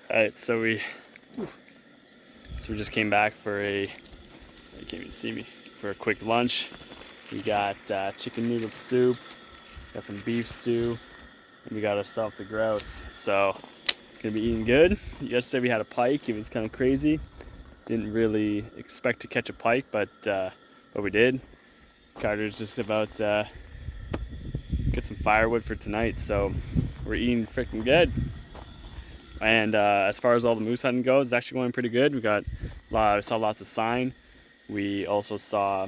Alright, so we just came back for you can't even see me, for a quick lunch. We got chicken noodle soup, got some beef stew, and we got ourselves a grouse. So, gonna be eating good. Yesterday we had a pike, it was kind of crazy. Didn't really expect to catch a pike, but we did. Carter's just about to get some firewood for tonight, so we're eating freaking good. And as far as all the moose hunting goes, it's actually going pretty good. We saw lots of sign. We also saw,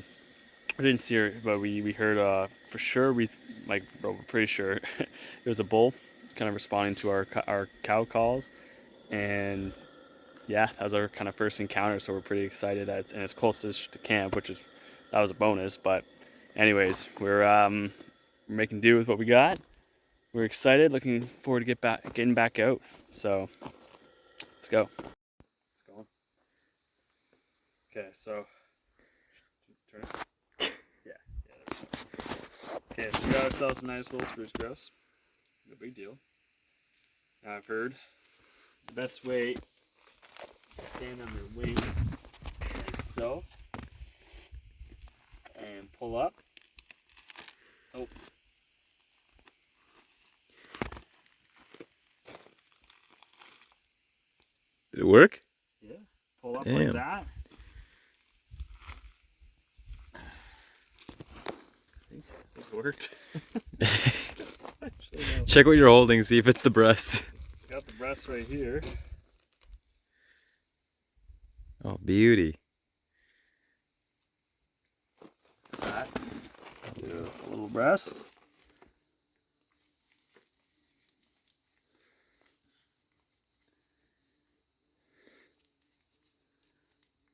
we didn't see her, but we heard for sure, we're pretty sure it was a bull kind of responding to our cow calls. And yeah, that was our kind of first encounter, so we're pretty excited. And it's closest to camp, that was a bonus. But anyways, we're making do with what we got. We're excited, looking forward to getting back out. So let's go. Let's go. Okay, so turn it. Yeah. Okay, so we got ourselves a nice little spruce grouse. No big deal. Now I've heard the best way is to stand on their wing like so and pull up. Oh. Did it work? Yeah. Pull up like that. I think it worked. Actually, no. Check what you're holding, see if it's the breast. Got the breast right here. Oh, beauty. That. A little breast.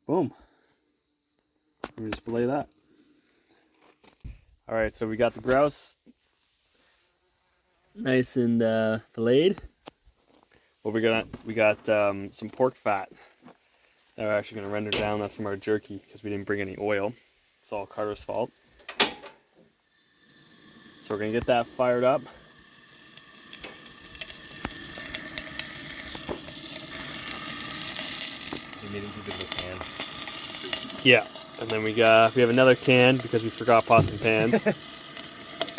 Boom. We just fillet that. All right, so we got the grouse nice and filleted. Well, we got some pork fat that we're actually gonna render down. That's from our jerky because we didn't bring any oil. It's all Carter's fault. So we're gonna get that fired up. You made it too big of a pan. Yeah, and then we have another can because we forgot pots and pans.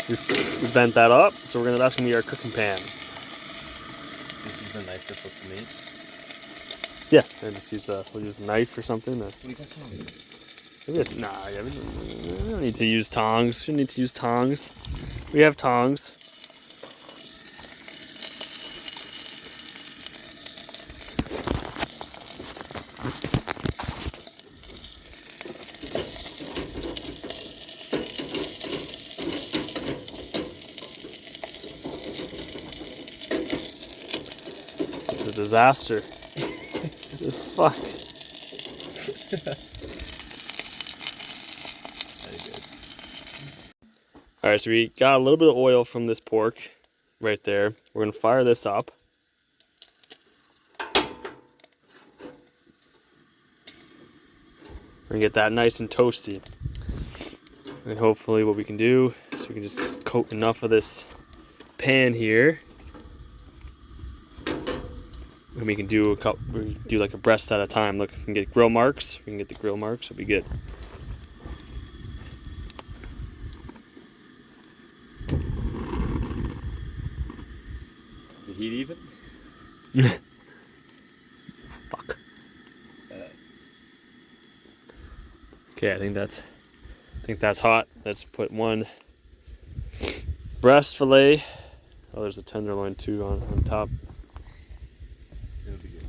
we bent that up, so that's gonna be our cooking pan. This is the knife to flip the meat. Yeah, and just we'll use a knife or something. What do you got tongs? We don't need to use tongs. We don't need to use tongs. We have tongs. It's a disaster. Fuck. Alright, so we got a little bit of oil from this pork right there. We're going to fire this up. We're going to get that nice and toasty. And hopefully what we can do is we can just coat enough of this pan here. And we can do like a breast at a time. Look, we can get grill marks. We can get the grill marks, it'll be good. Is the heat even? Fuck. Okay, I think that's hot. Let's put one breast fillet. Oh, there's a tenderloin too on top. It'll be good.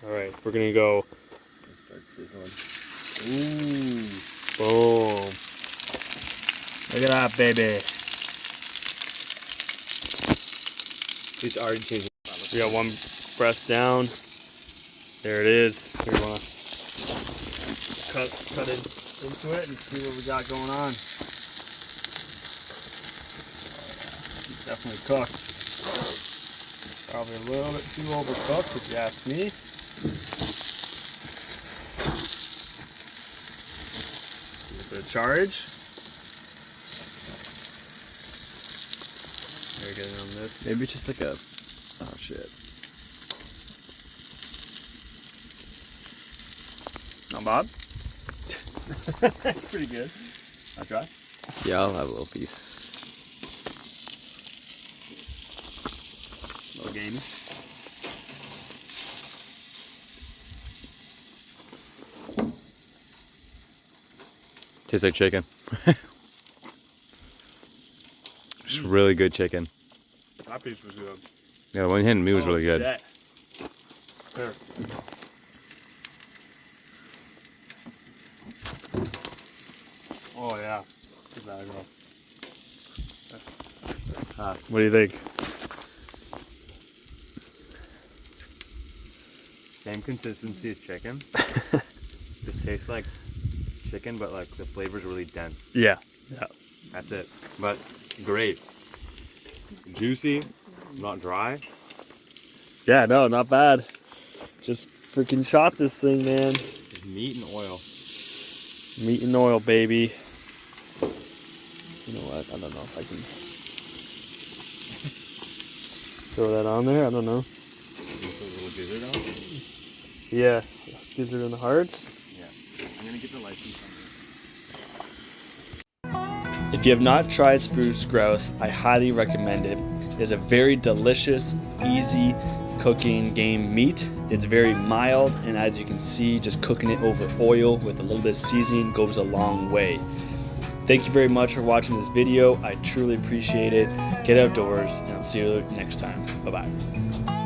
All right, we're gonna go. It's gonna start sizzling. Ooh, boom! Look at that, baby. It's already changing. We got one breast down. There it is. Here, we wanna cut into it and see what we got going on. It's definitely cooked. Probably a little bit too overcooked, if you ask me. A bit of charge. this. Maybe just like a, oh shit. Not bad. That's pretty good. I'll try. Yeah, I'll have a little piece. Little gamey. Tastes like chicken. Just really good chicken. That piece was good. Yeah, the one you handed me was really good. Shit. Here. Oh yeah. Good bag off. What do you think? Same consistency as chicken. Just tastes like chicken, but like the flavor's really dense. Yeah. Yeah. That's it. But great. Juicy, not dry. Yeah, no, not bad. Just freaking shot this thing, man. Just meat and oil. Meat and oil, baby. You know what? I don't know if I can throw that on there. I don't know. Put a little gizzard on. Yeah, gizzard in the hearts. Yeah. I'm gonna get the license on If you have not tried Spruce Grouse, I highly recommend it. It's a very delicious, easy cooking game meat. It's very mild, and as you can see, just cooking it over oil with a little bit of seasoning goes a long way. Thank you very much for watching this video. I truly appreciate it. Get outdoors, and I'll see you next time. Bye-bye.